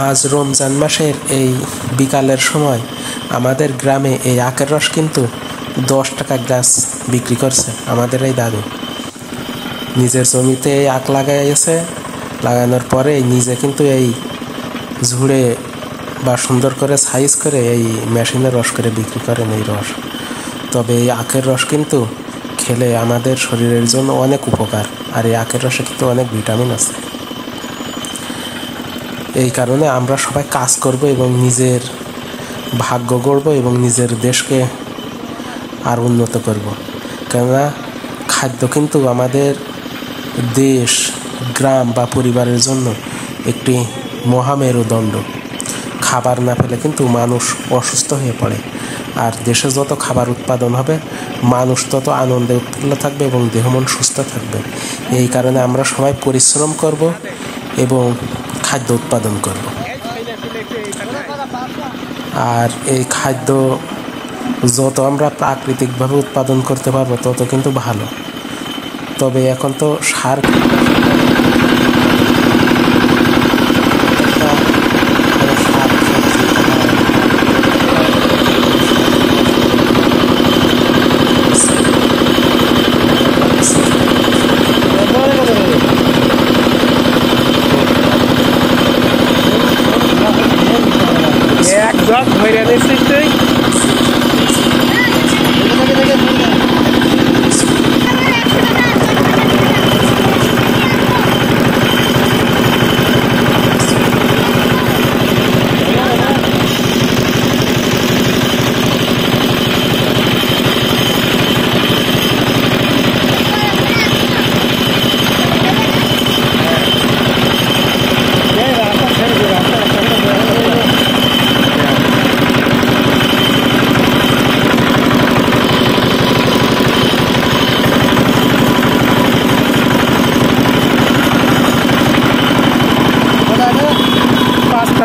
আজ রমজান মাসের এই বিকালের সময় আমাদের গ্রামে এই আখের রস কিন্তু 10 টাকা গাছ বিক্রি করছে আমাদের এই দাদু। নিজের জমিতে এই আখ লাগাইছে, লাগানোর পরে নিজে কিন্তু এই ঝুড়ে বা সুন্দর করে সাইজ করে এই মেশিনে রস করে বিক্রি করেন এই রস। তবে এই আখের রস কিন্তু খেলে আমাদের শরীরের জন্য অনেক উপকার, আর এই আখের রসে কিন্তু অনেক ভিটামিন আছে। এই কারণে আমরা সবাই কাজ করব এবং নিজের ভাগ্য গড়ব এবং নিজের দেশকে আর উন্নত করব। কেননা খাদ্য কিন্তু আমাদের দেশ, গ্রাম বা পরিবারের জন্য একটি মহামেরুদণ্ড। খাবার না পেলে কিন্তু মানুষ অসুস্থ হয়ে পড়ে, আর দেশে যত খাবার উৎপাদন হবে মানুষ তত আনন্দে উৎফুল্ল থাকবে এবং দেহ মন সুস্থ থাকবে। এই কারণে আমরা সবাই পরিশ্রম করব এবং খাদ্য উৎপাদন করব। আর এই খাদ্য যত আমরা প্রাকৃতিকভাবে উৎপাদন করতে পারবো তত কিন্তু ভালো। তবে এখন তো সার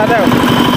Dadah.